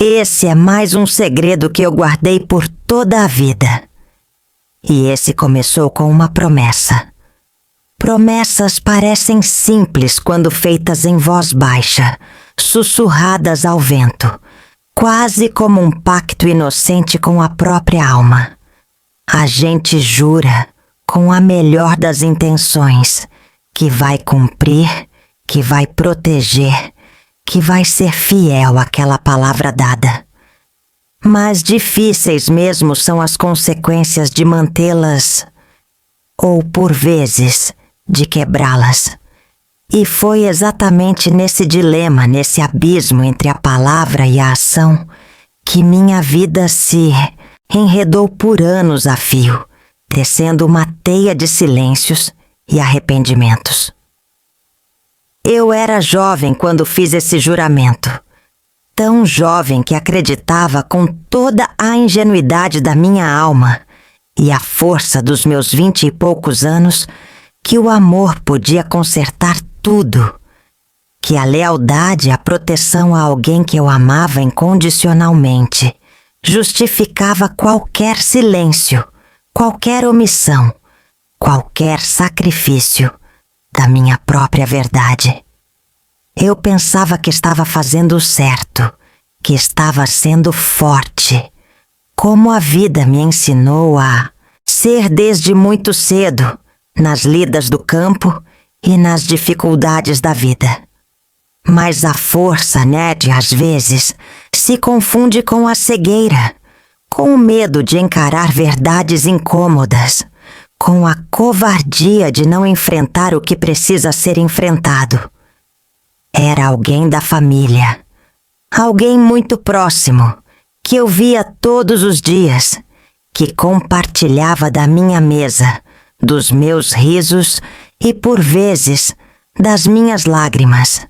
Esse é mais um segredo que eu guardei por toda a vida. E esse começou com uma promessa. Promessas parecem simples quando feitas em voz baixa, sussurradas ao vento, quase como um pacto inocente com a própria alma. A gente jura, com a melhor das intenções, que vai cumprir, que vai proteger, que vai ser fiel àquela palavra dada. Mas difíceis mesmo são as consequências de mantê-las, ou por vezes, de quebrá-las. E foi exatamente nesse dilema, nesse abismo entre a palavra e a ação, que minha vida se enredou por anos a fio, tecendo uma teia de silêncios e arrependimentos. Eu era jovem quando fiz esse juramento, tão jovem que acreditava com toda a ingenuidade da minha alma e a força dos meus 20 e poucos anos que o amor podia consertar tudo, que a lealdade e a proteção a alguém que eu amava incondicionalmente justificava qualquer silêncio, qualquer omissão, qualquer sacrifício da minha própria verdade. Eu pensava que estava fazendo o certo, que estava sendo forte, como a vida me ensinou a ser desde muito cedo, nas lidas do campo e nas dificuldades da vida. Mas a força, Ned, às vezes, se confunde com a cegueira, com o medo de encarar verdades incômodas, com a covardia de não enfrentar o que precisa ser enfrentado. Era alguém da família, alguém muito próximo, que eu via todos os dias, que compartilhava da minha mesa, dos meus risos e, por vezes, das minhas lágrimas.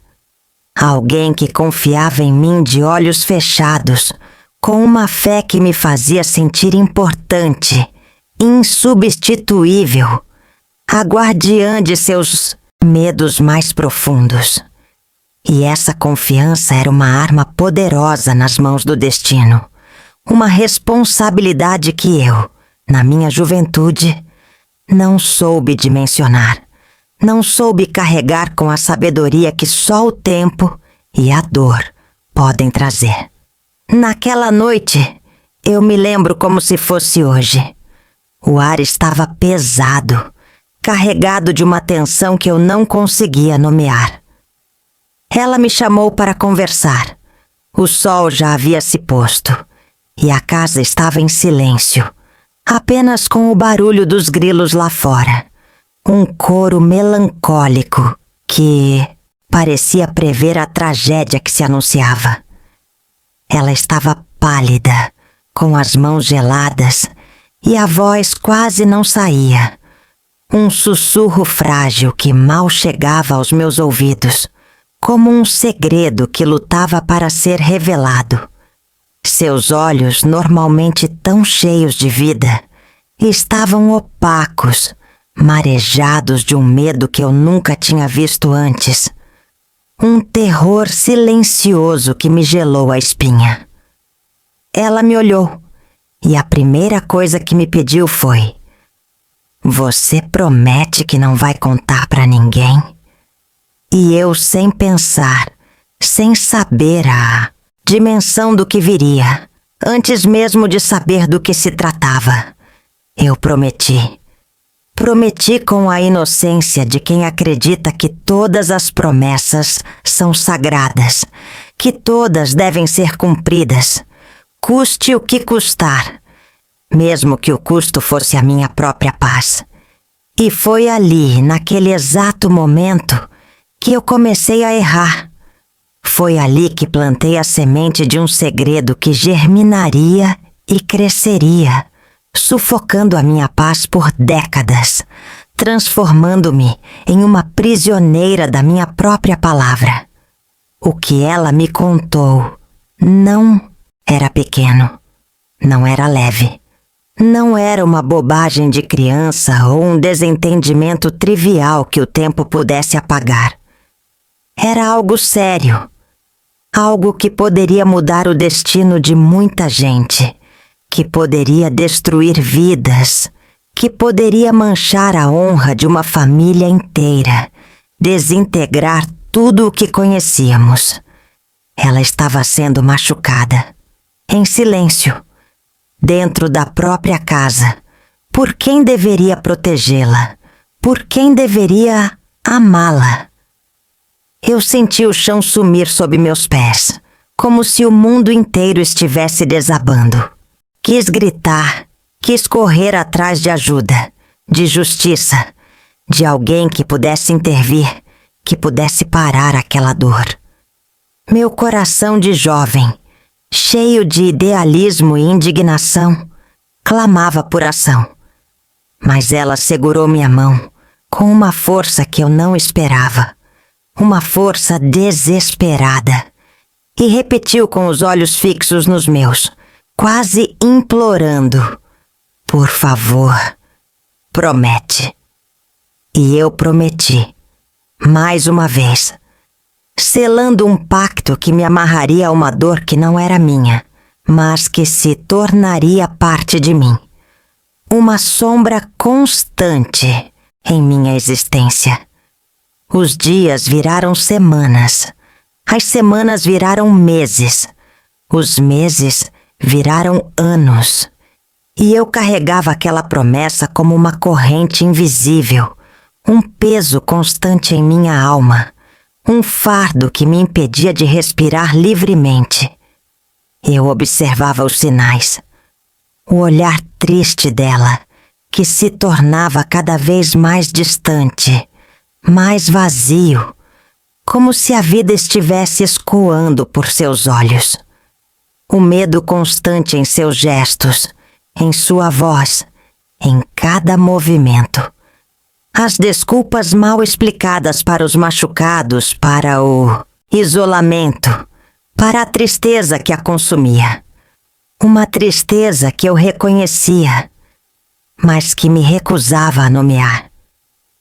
Alguém que confiava em mim de olhos fechados, com uma fé que me fazia sentir importante, insubstituível, a guardiã de seus medos mais profundos. E essa confiança era uma arma poderosa nas mãos do destino, uma responsabilidade que eu, na minha juventude, não soube dimensionar, não soube carregar com a sabedoria que só o tempo e a dor podem trazer. Naquela noite, eu me lembro como se fosse hoje. O ar estava pesado, carregado de uma tensão que eu não conseguia nomear. Ela me chamou para conversar. O sol já havia se posto e a casa estava em silêncio, apenas com o barulho dos grilos lá fora. Um coro melancólico que parecia prever a tragédia que se anunciava. Ela estava pálida, com as mãos geladas, e a voz quase não saía. Um sussurro frágil que mal chegava aos meus ouvidos, como um segredo que lutava para ser revelado. Seus olhos, normalmente tão cheios de vida, estavam opacos, marejados de um medo que eu nunca tinha visto antes. Um terror silencioso que me gelou a espinha. Ela me olhou, e a primeira coisa que me pediu foi: "Você promete que não vai contar para ninguém?" E eu, sem pensar, sem saber a dimensão do que viria, antes mesmo de saber do que se tratava, eu prometi. Prometi com a inocência de quem acredita que todas as promessas são sagradas, que todas devem ser cumpridas, custe o que custar, mesmo que o custo fosse a minha própria paz. E foi ali, naquele exato momento, que eu comecei a errar. Foi ali que plantei a semente de um segredo que germinaria e cresceria, sufocando a minha paz por décadas, transformando-me em uma prisioneira da minha própria palavra. O que ela me contou não era pequeno, não era leve, não era uma bobagem de criança ou um desentendimento trivial que o tempo pudesse apagar. Era algo sério, Algo que poderia mudar o destino de muita gente, que poderia destruir vidas, que poderia manchar a honra de uma família inteira, desintegrar tudo o que conhecíamos. Ela estava sendo machucada, em silêncio, dentro da própria casa. Por quem deveria protegê-la? Por quem deveria amá-la? Eu senti o chão sumir sob meus pés, como se o mundo inteiro estivesse desabando. Quis gritar, quis correr atrás de ajuda, de justiça, de alguém que pudesse intervir, que pudesse parar aquela dor. Meu coração de jovem, cheio de idealismo e indignação, clamava por ação. Mas ela segurou minha mão com uma força que eu não esperava, uma força desesperada, e repetiu com os olhos fixos nos meus, quase implorando: por favor, promete. E eu prometi, mais uma vez, selando um pacto que me amarraria a uma dor que não era minha, mas que se tornaria parte de mim. Uma sombra constante em minha existência. Os dias viraram semanas, as semanas viraram meses, os meses viraram anos, e eu carregava aquela promessa como uma corrente invisível, um peso constante em minha alma, um fardo que me impedia de respirar livremente. Eu observava os sinais, o olhar triste dela, que se tornava cada vez mais distante, mais vazio, como se a vida estivesse escoando por seus olhos. O medo constante em seus gestos, em sua voz, em cada movimento. As desculpas mal explicadas para os machucados, para o isolamento, para a tristeza que a consumia. Uma tristeza que eu reconhecia, mas que me recusava a nomear.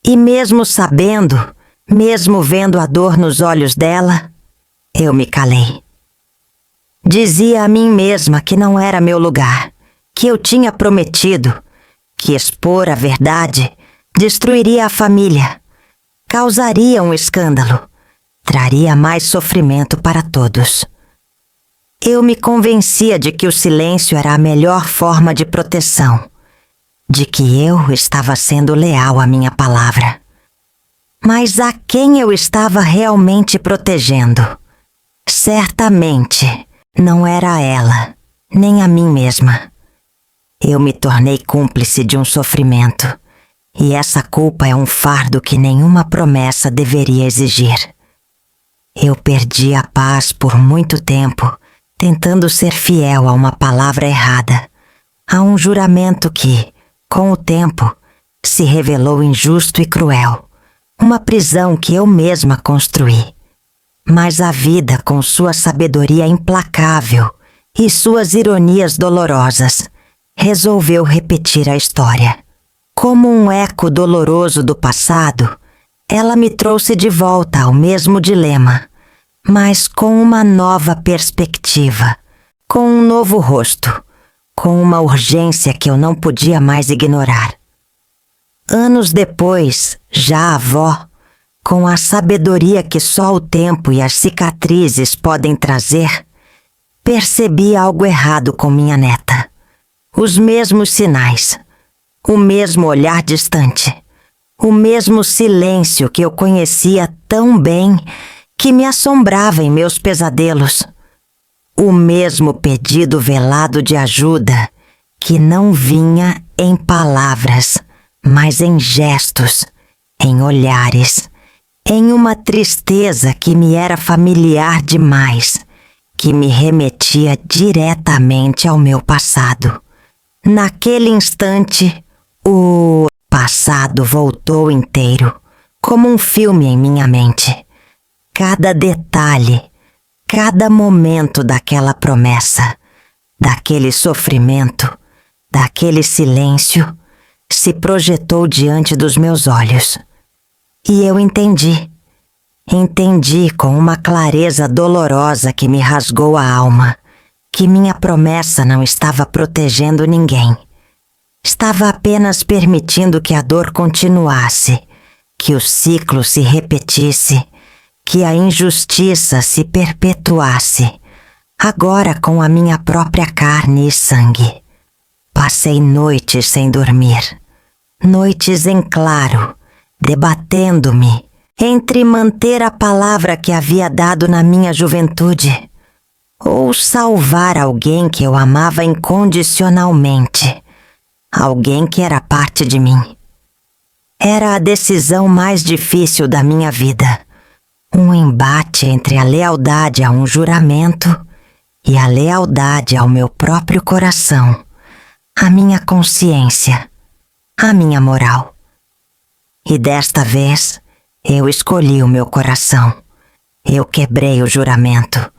E mesmo sabendo, mesmo vendo a dor nos olhos dela, eu me calei. Dizia a mim mesma que não era meu lugar, que eu tinha prometido, que expor a verdade destruiria a família, causaria um escândalo, traria mais sofrimento para todos. Eu me convencia de que o silêncio era a melhor forma de proteção, de que eu estava sendo leal à minha palavra. Mas a quem eu estava realmente protegendo? Certamente não era a ela, nem a mim mesma. Eu me tornei cúmplice de um sofrimento, e essa culpa é um fardo que nenhuma promessa deveria exigir. Eu perdi a paz por muito tempo, tentando ser fiel a uma palavra errada, a um juramento que, com o tempo, se revelou injusto e cruel, uma prisão que eu mesma construí. Mas a vida, com sua sabedoria implacável e suas ironias dolorosas, resolveu repetir a história. Como um eco doloroso do passado, ela me trouxe de volta ao mesmo dilema, mas com uma nova perspectiva, com um novo rosto, com uma urgência que eu não podia mais ignorar. Anos depois, já avó, com a sabedoria que só o tempo e as cicatrizes podem trazer, percebi algo errado com minha neta. Os mesmos sinais, o mesmo olhar distante, o mesmo silêncio que eu conhecia tão bem que me assombrava em meus pesadelos. O mesmo pedido velado de ajuda que não vinha em palavras, mas em gestos, em olhares, em uma tristeza que me era familiar demais, que me remetia diretamente ao meu passado. Naquele instante, o passado voltou inteiro, como um filme em minha mente. Cada detalhe, cada momento daquela promessa, daquele sofrimento, daquele silêncio, se projetou diante dos meus olhos. E eu entendi. entendi com uma clareza dolorosa que me rasgou a alma que minha promessa não estava protegendo ninguém. Estava apenas permitindo que a dor continuasse, que o ciclo se repetisse, que a injustiça se perpetuasse, agora com a minha própria carne e sangue. Passei noites sem dormir, noites em claro, debatendo-me entre manter a palavra que havia dado na minha juventude ou salvar alguém que eu amava incondicionalmente, alguém que era parte de mim. Era a decisão mais difícil da minha vida, um embate entre a lealdade a um juramento e a lealdade ao meu próprio coração, à minha consciência, à minha moral. E desta vez, eu escolhi o meu coração. Eu quebrei o juramento.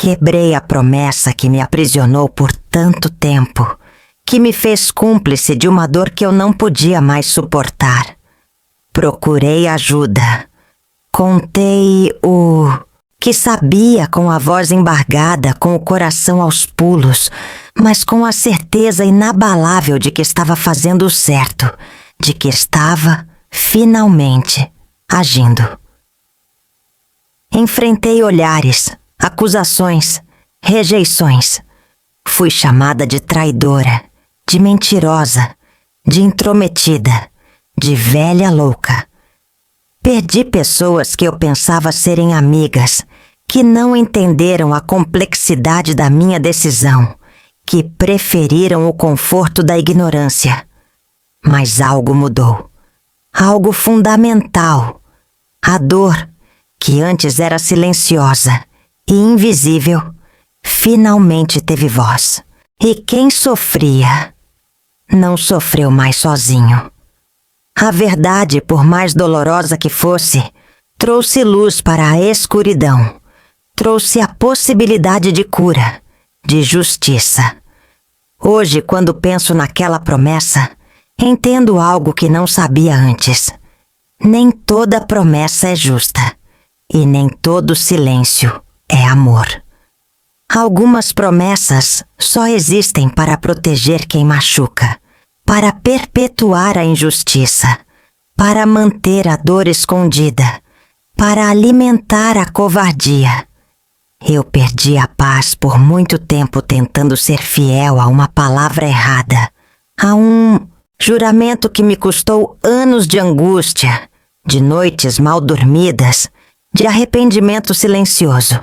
Quebrei a promessa que me aprisionou por tanto tempo, que me fez cúmplice de uma dor que eu não podia mais suportar. Procurei ajuda. Contei o que sabia com a voz embargada, com o coração aos pulos, mas com a certeza inabalável de que estava fazendo o certo, de que estava, finalmente, agindo. Enfrentei olhares, acusações, rejeições. Fui chamada de traidora, de mentirosa, de intrometida, de velha louca. Perdi pessoas que eu pensava serem amigas, que não entenderam a complexidade da minha decisão, que preferiram o conforto da ignorância. Mas algo mudou. Algo fundamental. A dor, que antes era silenciosa e invisível, finalmente teve voz. E quem sofria, não sofreu mais sozinho. A verdade, por mais dolorosa que fosse, trouxe luz para a escuridão, trouxe a possibilidade de cura, de justiça. Hoje, quando penso naquela promessa, entendo algo que não sabia antes. Nem toda promessa é justa, e nem todo silêncio é amor. Algumas promessas só existem para proteger quem machuca, para perpetuar a injustiça, para manter a dor escondida, para alimentar a covardia. Eu perdi a paz por muito tempo tentando ser fiel a uma palavra errada, a um juramento que me custou anos de angústia, de noites mal dormidas, de arrependimento silencioso.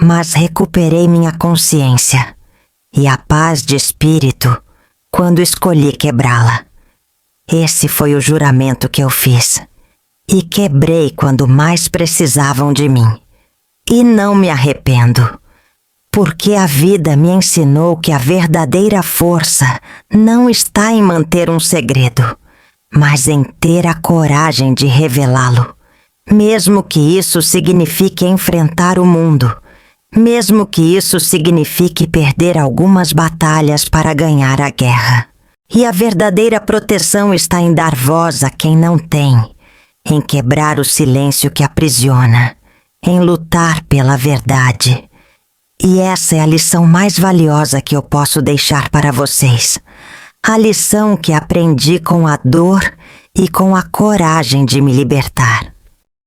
Mas recuperei minha consciência e a paz de espírito quando escolhi quebrá-la. Esse foi o juramento que eu fiz. E quebrei quando mais precisavam de mim. E não me arrependo, porque a vida me ensinou que a verdadeira força não está em manter um segredo, mas em ter a coragem de revelá-lo, mesmo que isso signifique enfrentar o mundo, mesmo que isso signifique perder algumas batalhas para ganhar a guerra. E a verdadeira proteção está em dar voz a quem não tem, em quebrar o silêncio que aprisiona, em lutar pela verdade. E essa é a lição mais valiosa que eu posso deixar para vocês. A lição que aprendi com a dor e com a coragem de me libertar.